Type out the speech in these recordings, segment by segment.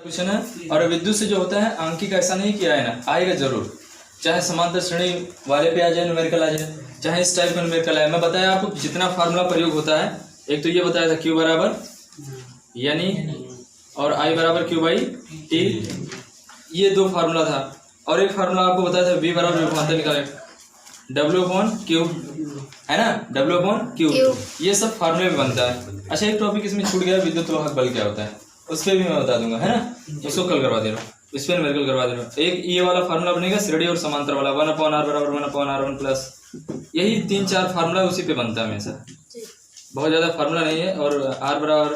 Question है। और विद्युत से जो होता है आंकिक ऐसा नहीं किया है ना, आएगा जरूर, चाहे समांतर श्रेणी वाले पे आ जाए न्यूमेरिकल आ जाए, चाहे इस टाइप का न्यूमेरिकल आए। मैं बताया आपको जितना फार्मूला प्रयोग होता है, एक तो ये बताया था Q बराबर यानी और I बराबर Q बाई T, ये दो फार्मूला था। और एक फार्मूला आपको बताया था V बराबर विभवांतर निकाले W अपॉन Q, है ना, W अपॉन Q, ये सब फार्मूले में बनता है। अच्छा एक टॉपिक इसमें छूट गया, विद्युत वाहक बल क्या होता है, उस पर भी मैं बता दूंगा, है ना, उसको कल करवा दे रहा हूँ, इस पर न्यूमेरिकल करवा दे रहा हूँ। एक ये वाला फार्मूला बनेगा श्रेणी और समांतर वाला, 1/r बराबर 1/r1 प्लस, यही 3-4 फार्मूला उसी पे बनता है हमेशा, बहुत ज्यादा फार्मूला नहीं है। और r बराबर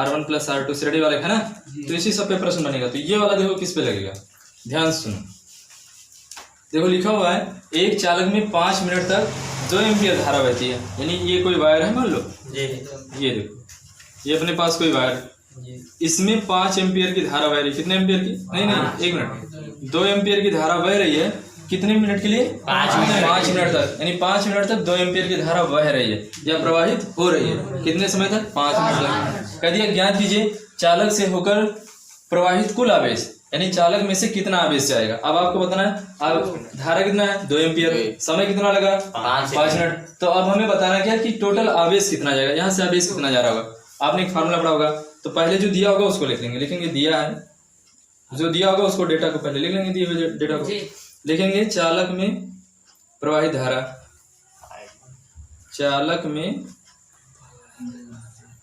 r1 प्लस r2 श्रेणी वाले, है ना, तो इसी सब पे प्रश्न बनेगा। तो ये वाला देखो किस पे लगेगा, ध्यान सुनो, देखो लिखा हुआ है एक चालक में 5 मिनट तक 2 एम्पियर धारा बहती है। यानी ये कोई वायर है, मान लो ये देखो, ये अपने पास कोई वायर, इसमें 5 एम्पियर की धारा बह रही है। कितने एम्पियर की, नहीं 1 मिनट, 2 एम्पियर की धारा बह रही है। कितने मिनट के लिए, 5 मिनट तक, यानी 5 मिनट तक 2 एम्पियर की धारा बह रही है या प्रवाहित हो रही है। कितने समय तक, 5 मिनट तक। कह दिया ज्ञात कीजिए चालक से होकर प्रवाहित कुल आवेश, यानी चालक में से कितना आवेश जाएगा। अब आपको बताना है अब धारा कितना है, 2 एम्पियर, समय कितना लगा 5 मिनट। तो अब हमें बताना क्या कि टोटल आवेश कितना जाएगा, यहाँ से आवेश कितना जा रहा होगा। आपने एक फार्मूला पढ़ा होगा, तो पहले जो दिया होगा उसको लिखेंगे दिया है, जो दिया होगा उसको डेटा को पहले लिख लेंगे, दिए हुए डेटा को लिखेंगे। चालक में प्रवाहित धारा, चालक में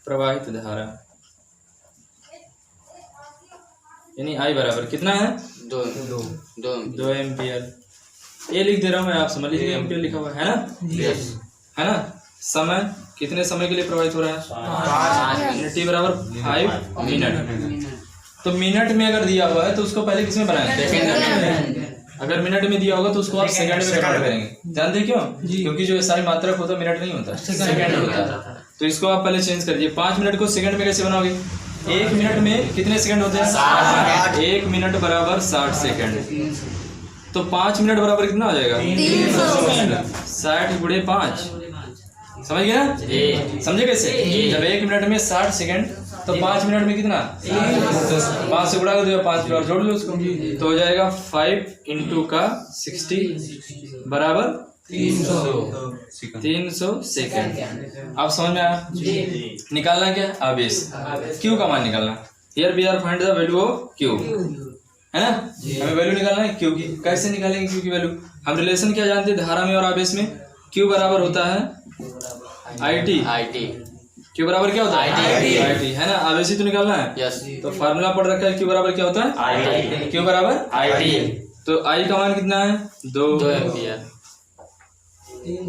प्रवाहित धारा यानी I बराबर कितना है, 2 एम्पियर। ये लिख दे रहा हूं मैं, आप समझ लीजिए एम्पियर लिखा हुआ है ना, है ना। समय कितने समय के लिए प्रवाहित हो रहा है, T बराबर 5 मिनट। तो मिनट में अगर दिया हुआ है तो उसको पहले किसमें बनाएंगे, सेकंड में। अगर मिनट में दिया होगा तो उसको आप सेकंड में कन्वर्ट करेंगे। जानते हैं क्यों, क्योंकि जो SI मात्रक होता है मिनट नहीं होता, सेकंड होता है। तो इसको आप पहले चेंज करिए, 5 मिनट को सेकंड में कैसे बनाओगे, 1 मिनट में कितने सेकंड होते हैं, 1 मिनट बराबर 60 सेकंड। तो 5 मिनट बराबर कितना हो जाएगा, 60 गुणे 5, समझ गए ना, समझे कैसे। जब 1 मिनट में 60 सेकंड, तो 5 मिनट में कितना, 5 से गुणा कर दो, 5 बार जोड़ लो उसको, तो हो जाएगा 5 इंटू का 60 बराबर 300 सेकंड। आप समझ में आया। निकालना क्या, आवेश, Q का मान निकालना। Here we are find the value of Q, है ना, हमें वैल्यू निकालना है Q की। कैसे निकालेंगे Q की वैल्यू, हम रिलेशन क्या जानते हैं धारा में और आवेश में। Q बराबर होता है IT, Q बराबर क्या होता है, IT, है ना। आवेश ही तो निकालना है, तो फार्मूला पढ़ रखा है Q बराबर क्या होता है, Q बराबर IT। तो I का मान कितना है, 2 एम्पियर,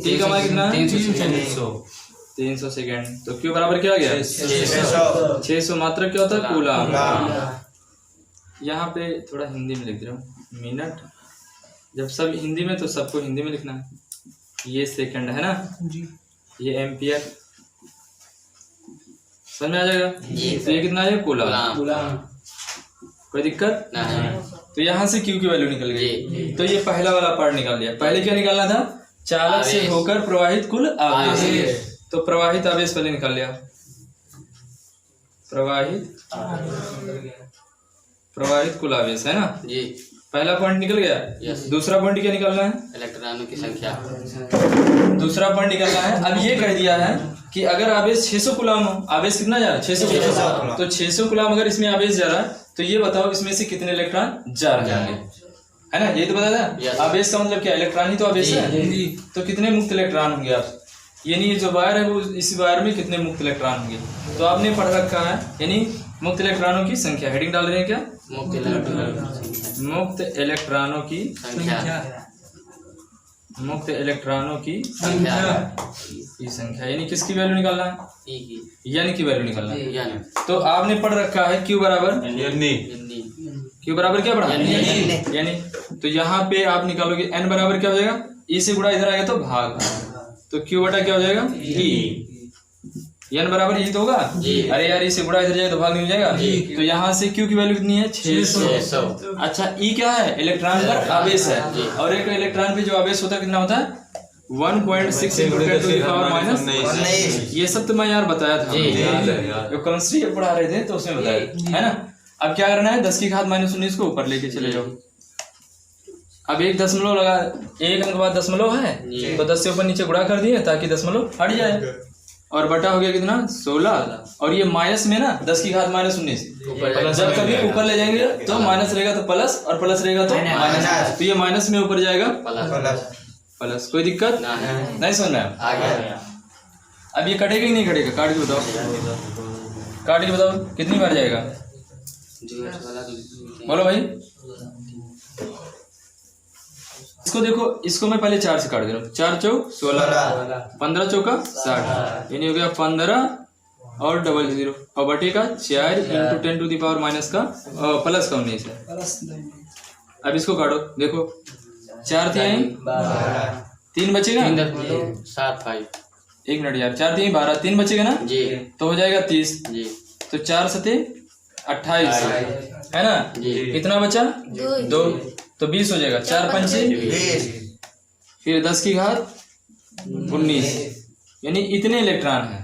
T का मान कितना है, 300 सेकेंड। तो Q बराबर क्या आ गया, 600 मात्रक क्या होता है, कूलम। यहाँ पे थोड़ा हिंदी में लिख दे रहा हूँ, मिनट, जब सब हिंदी में तो सबको हिंदी में लिखना है। ये सेकंड है ना, ये एम्पियर, समझ में आ जाएगा। तो ये कितना है, कूलम, कोई दिक्कत नहीं। तो यहाँ से Q की वैल्यू निकल गई। तो ये पहला वाला पार्ट निकाल लिया। पहले क्या निकालना था, चालक से होकर प्रवाहित कुल आवेश। तो प्रवाहित आवेश पहले निकाल लिया, प्रवाहित कुल आवेश, है ना, पहला पॉइंट निकल गया। दूसरा पॉइंट क्या निकालना है, इलेक्ट्रॉनों की संख्या, दूसरा पॉइंट निकालना है। अब ये कह दिया है कि अगर आवेश 600 कूलम हो, आवेश कितना जा रहा है, 600 कूलम, तो 600 कूलम अगर इसमें आवेश जा रहा है, तो ये बताओ इसमें से कितने इलेक्ट्रॉन जा रहे होंगे, है ना। ये तो बता था, आवेश का मतलब क्या, इलेक्ट्रॉन ही तो आवेश है। तो कितने मुक्त इलेक्ट्रॉन होंगे आप, यानी ये जो वायर है वो इस वायर में कितने मुक्त इलेक्ट्रॉन होंगे, तो आपने पढ़ रखा है। यानी मुक्त इलेक्ट्रॉनों की संख्या, हेडिंग डाल रहे हैं क्या, मुक्त इलेक्ट्रॉनों की संख्या, मुक्त इलेक्ट्रॉनों की संख्या, यानी किसकी वैल्यू निकालना है, यानी की वैल्यू निकालना है। तो आपने पढ़ रखा है Q बराबर, Q बराबर क्या पढ़ा, यानी। तो यहाँ पे आप निकालोगे N बराबर क्या हो जाएगा, E से गुणा इधर आएगा तो भाग, तो Q बटा क्या हो जाएगा, E। N बराबर E तो होगा, अरे यार इसे गुणा इधर जाएगा तो भाग नहीं हो जाएगा। तो यहाँ से Q की वैल्यू कितनी है, 600। अच्छा E क्या है, इलेक्ट्रॉन पर आवेश है, और एक इलेक्ट्रॉन पे जो आवेश होता है कितना होता है, 1.6 × 10⁻⁹। ये सब तो मैं यार बताया था, जो केमिस्ट्री पढ़ा रहे थे तो उसमें बताया, है ना। अब क्या करना है, 10 की घात -19 को ऊपर लेके चले जाओ। अब एक दशमलव लगा, एक अंक बाद दशमलव है तो 10 से ऊपर नीचे गुणा कर दिए ताकि दशमलव हट जाए, और बटा हो गया कितना 16, और ये माइनस में ना 10 की घात -19, जब कभी ऊपर ले जाएंगे तो माइनस रहेगा तो प्लस, और प्लस रहेगा तो माइनस, तो ये माइनस में ऊपर जाएगा प्लस। कोई दिक्कत नहीं, समझ में आया? अब ये कटेगा कि नहीं कटेगा, काट के बताओ, काट के बताओ कितनी बार जाएगा, बोलो भाई। इसको देखो, इसको मैं पहले 4 से काट दे रहा हूँ, 4 चौक 16, 15 चौका 60, यानी हो गया 15 और डबल 0 और बटे का 4 into 10 to the power minus का प्लस का 19 है। अब इसको काटो, देखो 4 3 बचेगा 7 5, एक मिनट यार, 4 3 12, 3 बचेगा ना जी, तो हो जाएगा 30 जी, तो 4 7 28 है ना, कितना बचा 2, तो 20 हो जाएगा, 4 5 फिर 10 की घात 19, यानी इतने इलेक्ट्रॉन है,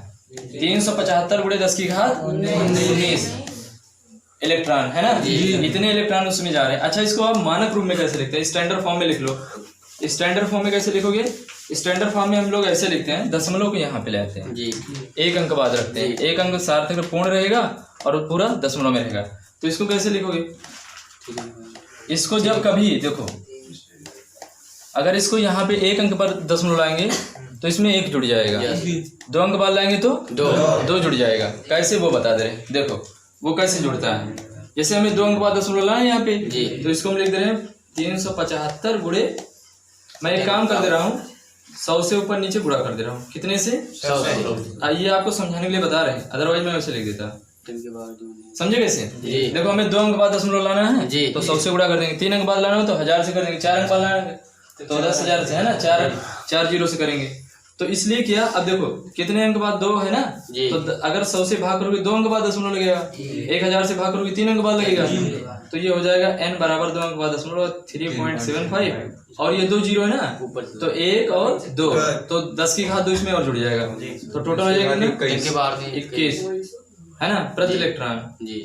375 गुणे 10 की घात 19 इलेक्ट्रॉन है ना, इतने इलेक्ट्रॉन उसमें जा रहे हैं। अच्छा, इसको आप मानक रूप में कैसे लिखते हैं, स्टैंडर्ड फॉर्म में लिख लो। स्टैंडर्ड फॉर्म में कैसे लिखोगे, स्टैंडर्ड फॉर्म में हम लोग ऐसे लिखते हैं, दशमलव को यहाँ पे ले आते हैं जी, एक अंक बाद रखते हैं, एक अंक सार्थक पूर्ण रहेगा और पूरा दशमलव में रहेगा। तो इसको कैसे लिखोगे, इसको जब कभी देखो, अगर इसको यहाँ पे एक अंक पर दशमलव लाएंगे तो इसमें 1 जुड़ जाएगा, 2 अंक बाद लाएंगे तो 2 जुड़ जाएगा। कैसे वो बता दे रहे हैं, देखो वो कैसे जुड़ता है। जैसे हमें 2 अंक बाद दशमलव लाए यहाँ पे, तो इसको हम लिख दे रहे हैं 375 गुणे, मैं एक काम कर दे रहा हूँ, 100 से ऊपर नीचे गुणा कर दे रहा हूँ, कितने से 100। ये आपको समझाने के लिए बता रहे हैं, अदरवाइज मैं वैसे लिख देता। समझे कैसे, देखो हमें 2 अंक बाद दशमलव लाना है तो 100 से गुणा कर देंगे, 3 अंक बाद लाना हो तो 1000 से कर देंगे, 4 अंक बाद लाना है तो 10,000 से है ना, 4 जीरो से करेंगे। तो इसलिए किया, अब देखो कितने अंक बाद 2 है ना, तो अगर 100 से भाग करोगे 2 अंक बाद दशमलव लगेगा, 1000 से भाग करोगे 3 अंक बाद लगेगा, तो ये हो जाएगा n बराबर 2 अंक बाद दशमलव 3.75, और ये 2 जीरो है ना, तो 1 और 2, तो 10 की घात 2 इसमें और जुड़ जाएगा, तो टोटल हो जाएगा 21 है ना प्रति इलेक्ट्रॉन जी।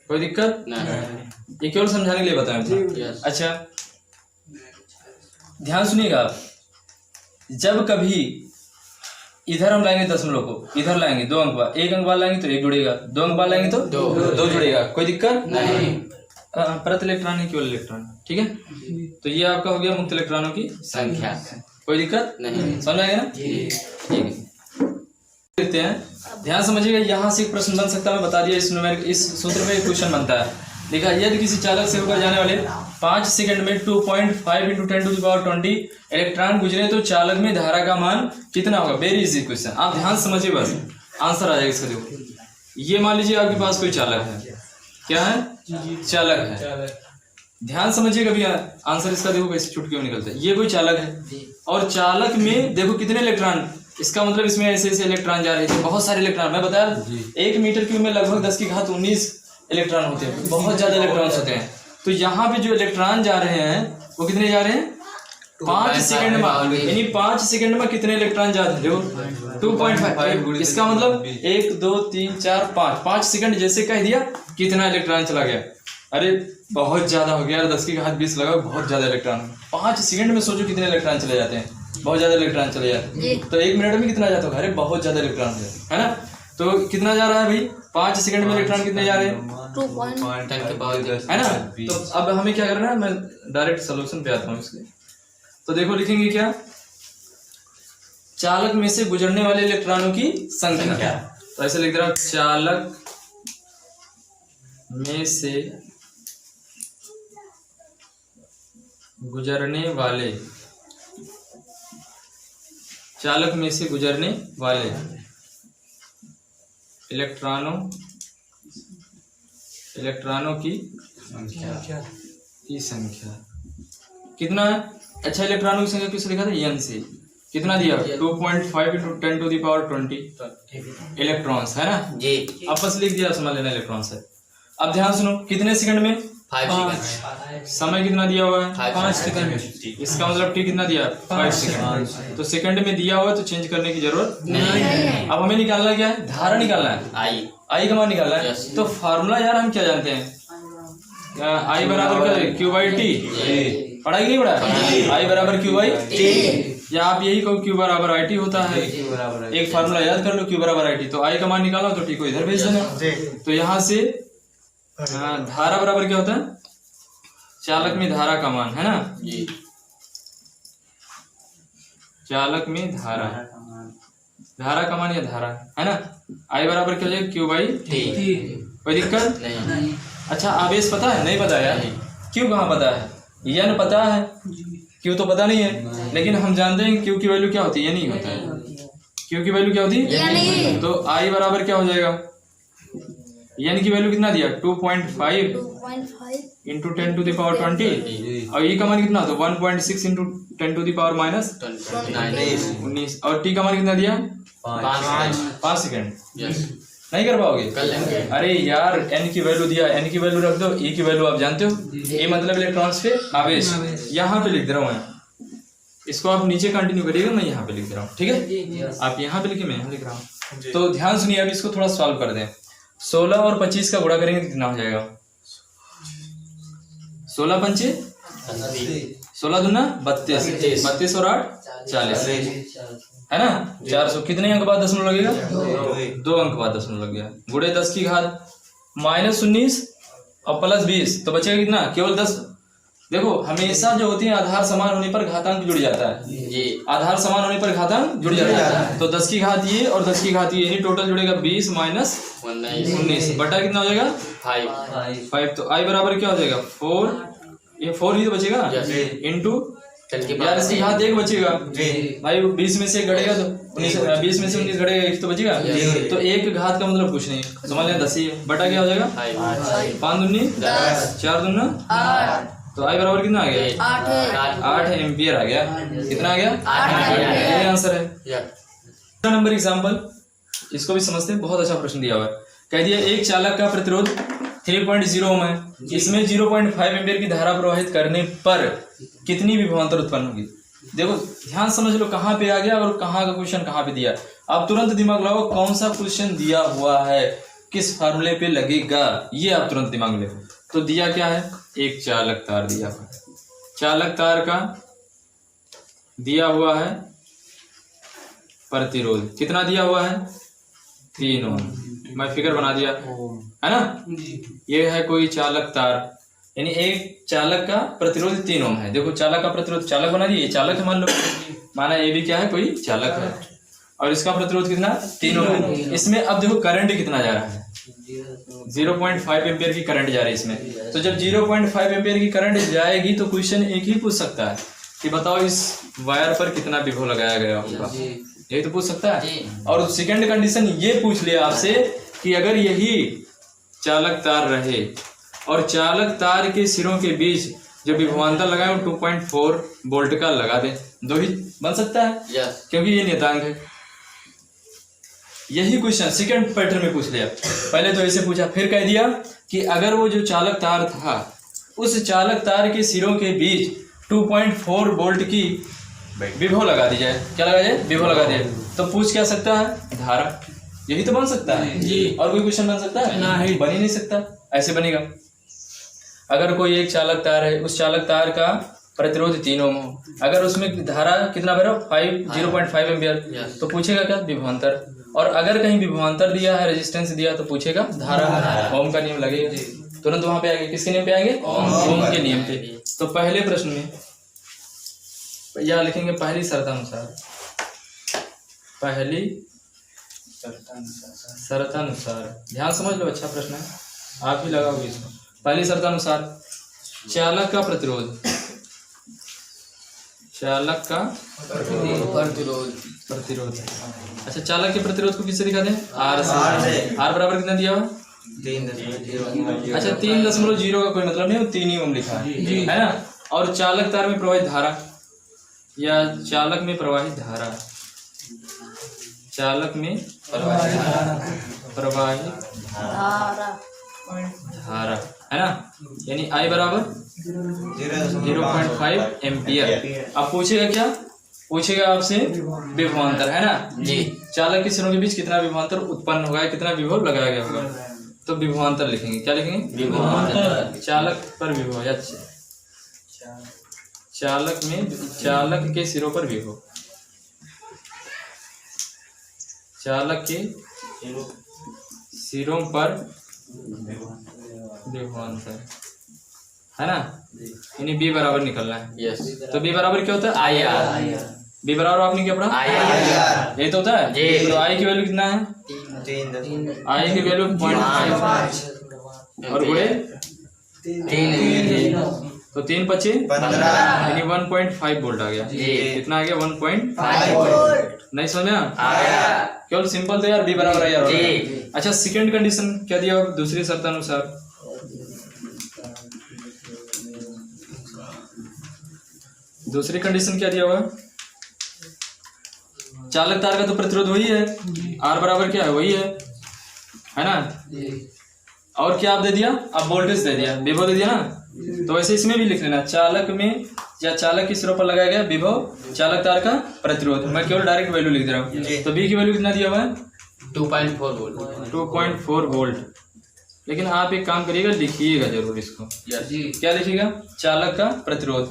कोई दिक्कत नहीं, ये केवल समझाने के लिए बताया। अच्छा ध्यान सुनिएगा आप, जब कभी इधर हम लाएंगे दशमलव को, इधर लाएंगे 2 अंक बाद, 1 अंक बाद लाएंगे तो 1 जुड़ेगा, 2 अंक बाद लाएंगे तो 2 जुड़ेगा, कोई दिक्कत नहीं। प्रति इलेक्ट्रॉन है केवल इलेक्ट्रॉन, ठीक है। तो ये आपका हो गया मुक्त इलेक्ट्रॉनों की संख्या, कोई दिक्कत नहीं, समझ आएगा ना, ठीक है। देखते हैं, ध्यान समझिएगा, यहाँ से एक प्रश्न बन सकता है, मैं बता दिया, इस सूत्र में क्वेश्चन बनता है। देखा, यदि किसी चालक से होकर जाने वाले 5 सेकंड में 2.5 × 10 टू द पावर 20 इलेक्ट्रॉन गुजरे तो चालक में धारा का मान कितना होगा। वेरी इजी क्वेश्चन, आप ध्यान समझिए, बस आंसर आ जाएगा इसका। देखो ये मान लीजिए आपके पास कोई चालक है, क्या है, चालक है, ध्यान समझिए कभी आंसर इसका, देखो कैसे चुटकी में निकलता है। ये कोई चालक है और चालक में देखो कितने इलेक्ट्रॉन, इसका मतलब इसमें ऐसे ऐसे इलेक्ट्रॉन जा रहे थे, बहुत सारे इलेक्ट्रॉन। मैं बताया 1 मीटर क्यूब में लगभग 10 की घात 19 इलेक्ट्रॉन होते हैं, बहुत ज्यादा इलेक्ट्रॉन्स होते हैं। तो यहाँ पे जो इलेक्ट्रॉन जा रहे हैं वो कितने जा रहे हैं, 5 सेकंड में, यानी 5 सेकंड में कितने इलेक्ट्रॉन जाते हैं, 2.5। इसका मतलब 1 2 3 4 5 सेकंड जैसे कह दिया कितना इलेक्ट्रॉन चला गया। अरे बहुत ज्यादा हो गया, 10 की घात 20 लगा, बहुत ज्यादा इलेक्ट्रॉन। 5 सेकंड में सोचो कितने इलेक्ट्रॉन चले जाते हैं, बहुत ज्यादा इलेक्ट्रॉन चले जाते हैं। तो 1 मिनट में कितना जाता होगा, अरे बहुत ज्यादा इलेक्ट्रॉन है ना। तो कितना जा रहा है भाई, 5 सेकंड में इलेक्ट्रॉन कितने जा रहे हैं, 2.10 है ना। तो अब हमें क्या करना है, मैं डायरेक्ट सोल्यूशन पे आता हूँ इसके। तो देखो लिखेंगे क्या, चालक में से गुजरने वाले इलेक्ट्रॉनों की संख्या। तो ऐसे लिख रहा हूं, चालक में से गुजरने वाले, चालक में से गुजरने वाले इलेक्ट्रॉनों की संख्या कितना है। अच्छा, इलेक्ट्रॉनों की संख्या किससे लिखा था, n से। कितना दिया, 2.5 × 10 टू द पावर 20 इलेक्ट्रॉन्स है ना जी। अब बस लिख दिया, समझ लेना इलेक्ट्रॉन्स है। अब ध्यान सुनो, कितने सेकंड में, 5 समय कितना दिया हुआ है, 5 सेकंड। इसका मतलब t कितना दिया, 5 सेकंड। तो सेकंड में दिया हुआ है तो चेंज करने की जरूरत नहीं है। अब हमें निकालना क्या है, धारा निकालना है, आई का मान निकालना है। Yes. तो फार्मूला यार हम क्या जानते हैं, आई बराबर क्या है, क्यू बाई टी। पढ़ा कि नहीं पढ़ा, आई बराबर क्यू बाई टी, या आप यही कहो क्यू बराबर आई टी होता है। एक फार्मूला याद कर लो, क्यू बराबर आई टी। तो आई का मान निकालो तो टी को इधर भेज देना। तो यहाँ से धारा बराबर क्या होता है, चालक में धारा का मान, है ना, जी चालक में धारा, धारा का मान या धारा, है ना। आई बराबर क्या हो जाएगा, क्यू बाई टी। कोई दिक्कत नहीं। अच्छा आवेश पता है, नहीं पता यार, क्यू कहाँ पता है, यन पता है, क्यू तो पता नहीं है, लेकिन हम जानते हैं क्यू की वैल्यू क्या होती है, नहीं होता है। क्यू की वैल्यू क्या होती है, तो आई बराबर क्या हो जाएगा, एन की वैल्यू कितना दिया 2.5 इंटू 10 टू द पावर 20, और ई का मान कितना, तो 1.6 into 10 to the power minus 19, और टी का मान कितना दिया 5 सेकेंड। यस नहीं कर पाओगे, कर लेंगे। अरे यार एन की वैल्यू दिया, एन की वैल्यू रख दो, ई की वैल्यू आप जानते हो, ए मतलब इलेक्ट्रॉन्स पे आवेश, यहाँ पे लिख दे रहा हूँ मैं, इसको आप नीचे कंटिन्यू करिएगा, मैं यहाँ पे लिख दे रहा हूँ, ठीक है, आप यहाँ पे लिखिए, मैं यहाँ लिख रहा हूँ। तो ध्यान सुनिए, अब इसको थोड़ा सॉल्व कर दें। 16 और 25 का गुणा करेंगे कितना हो जाएगा, 16 पंचे 16 दूना 32, 32 और 8 40, है ना। 400 कितने अंक बाद दशमलव लगेगा, 2 अंक बाद दशमलव लग गया। गुणे 10 की घात -19 और +20, तो बचेगा कितना, केवल 10। देखो हमेशा जो होती है आधार समान होने पर घातांक जुड़ जाता है, जी आधार समान होने पर घातांक जुड़ जाता है। तो 10 की घात ये और 10 की घात ये, यानी टोटल जुड़ेगा 20 माइनस 19 बटा कितना हो जाएगा 5। तो आई बराबर क्या हो जाएगा 4, ये 4 ही तो बचेगा, इंटू यार इसकी घात 1 बचेगा भाई, 20 में से 1 घटेगा तो 20 में से 19 घटेगा, 1 तो बचेगा। तो 1 घात का मतलब कुछ नहीं, समझ लें 10 ही है, बटा क्या हो जाएगा 5 दूनी 4 दूना 8, तो आई बराबर कितना आ गया 8 एम्पियर आ गया। कितना आ गया 8, ये आंसर है। नंबर एग्जाम्पल, इसको भी समझते हैं, बहुत अच्छा प्रश्न दिया हुआ है। कह दिया एक चालक का प्रतिरोध 3.0 ओम है, इसमें 0.5 एम्पियर की धारा प्रवाहित करने पर कितनी विभवांतर उत्पन्न होगी। देखो ध्यान समझ लो, कहाँ पे आ गया और कहाँ का क्वेश्चन कहाँ पे दिया। आप तुरंत दिमाग लगाओ कौन सा क्वेश्चन दिया हुआ है, किस फार्मूले पे लगेगा, ये आप तुरंत दिमाग में ले। तो दिया क्या है, एक चालक तार दिया हुआ है, चालक तार का दिया हुआ है प्रतिरोध, कितना दिया हुआ है 3 ओम। मैं फिगर बना दिया है ना, ये है कोई चालक तार, यानी एक चालक का प्रतिरोध 3 ओम है। देखो चालक का प्रतिरोध, चालक बना दिए, चालक है मान लो, माना ये भी क्या है कोई चालक है, और इसका प्रतिरोध कितना 3 ओम है। इसमें अब देखो करंट कितना जा रहा है, 0.5 एम्पियर की करंट जा रही है इसमें। तो जब 0.5 एम्पियर की करंट जाएगी तो क्वेश्चन एक ही पूछ सकता है कि बताओ इस वायर पर कितना विभव लगाया गया होगा, यही तो पूछ सकता है। और सेकंड कंडीशन ये पूछ लिया आपसे कि अगर यही चालक तार रहे और चालक तार के सिरों के बीच जो विभवांतर लगाए वो 2.4 वोल्ट का लगा दे, दो ही बन सकता है क्योंकि ये नियतांक है। यही क्वेश्चन सेकंड पैटर्न में पूछ लिया, पहले तो ऐसे पूछा, फिर कह दिया कि अगर वो जो चालक तार था उस चालक तार के सिरों के बीच 2.4 वोल्ट की विभव लगा दी जाए, क्या लगा जाए विभव लगा दिया, तो पूछ क्या सकता है धारा, यही तो बन सकता है जी। और कोई क्वेश्चन बन सकता है नहीं, बन ही नहीं सकता। ऐसे बनेगा अगर कोई एक चालक तार है, उस चालक तार का प्रतिरोध 3 ओम हो, अगर उसमें धारा कितना भरा 0.5 एम्पियर, तो पूछेगा क्या विभवांतर, और अगर कहीं विभवांतर दिया है रेजिस्टेंस दिया तो पूछेगा धारा, ओम का नियम लगेगा, तुरंत वहां पे आएंगे, किसके नियम पे आएंगे ओम के नियम पे। तो पहले प्रश्न में या लिखेंगे पहली शर्तानुसार, पहली शर्तानुसार, ध्यान समझ लो, अच्छा प्रश्न है, आप ही लगाओगे इसको। पहली शर्तानुसार चालक का प्रतिरोध, चालक का प्रतिरोध, अच्छा चालक के प्रतिरोध को किससे दिखाते हैं आर से। आर बराबर कितना दिया हुआ, 3। अच्छा 3.0 का कोई मतलब नहीं, 3 ही ओम लिखा है ना। और चालक तार में प्रवाहित धारा या चालक में प्रवाहित धारा, चालक में प्रवाहित धारा है ना, यानी I बराबर 0.5 एम्पियर। अब पूछेगा क्या पूछेगा आपसे विभवांतर, है ना जी। चालक के सिरों के बीच कितना विभवांतर उत्पन्न होगा, कितना विभव लगाया गया होगा, तो विभवांतर लिखेंगे। क्या लिखेंगे? विभवांतर। चालक पर विभव या चालक में चालक के सिरों पर विभव, चालक के सिरों पर विभवांतर, है ना। इन्हें बी बराबर निकलना है। यस। तो बी बराबर क्या होता है? I R. बी बराबर आपने क्या पढ़ा? I R. ये तो होता है। जी। तो आई की वैल्यू कितना है? आई की वैल्यू 0.5 और गुणे 3 तो 3 पचे 15 यानी 1.5 वोल्ट आ गया। जी। कितना आ गया? 1.5। 5 नहीं समझ में आया। केवल सिंपल तो यार बी बराबर है यार। जी। अच्छा सेकंड कंडीशन क्या दिया होगा दूसरी शर्त अनुसार? दूसरी कंडीशन क्या दिया होगा? चालक तार का तो प्रतिरोध वही है, आर बराबर क्या है? वही है ना। और क्या आप दे दिया? आप वोल्टेज दे दिया, विभव दे दिया ना। तो वैसे इसमें भी लिख लेना, चालक में या चालक के सिरों पर लगाया गया विभव, चालक तार का प्रतिरोध। मैं केवल डायरेक्ट वैल्यू लिख दे रहा हूँ। तो बी की वैल्यू कितना दिया हुआ है? 2.4 वोल्ट। 2.4 वोल्ट। लेकिन आप एक काम करिएगा, लिखिएगा जरूर इसको। यस। क्या लिखिएगा? चालक का प्रतिरोध,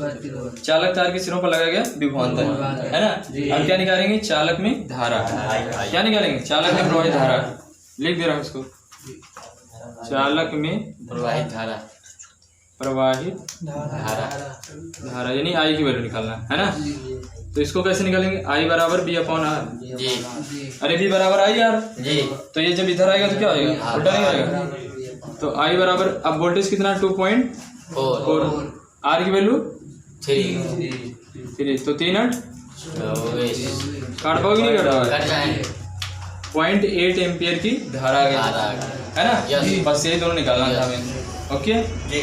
चालक तार के सिरों पर लगाया गया विभवांतर, है ना। अब क्या निकालेंगे? चालक में धारा। क्या निकालेंगे? चालक में प्रवाहित धारा। लिख दे रहा हूँ इसको, चालक में प्रवाहित धारा। प्रवाहित धारा यानी आई की वैल्यू निकालना है ना। तो इसको कैसे निकालेंगे? आई बराबर बी अपॉन आर। जी। अरे बी बराबर आई आर, जी। तो ये जब इधर आएगा तो क्या आएगा? उल्टा नहीं आएगा। तो आई बराबर, अब वोल्टेज कितना? 2.4। आर की वैल्यू 3। तो 3 8 काट पाओगे? नहीं काट पाओगे? कट जाएंगे। 0.8 एम्पियर की धारा आ गई, धारा। है ना। यस। बस यही दोनों निकालना था हमें। ओके जी।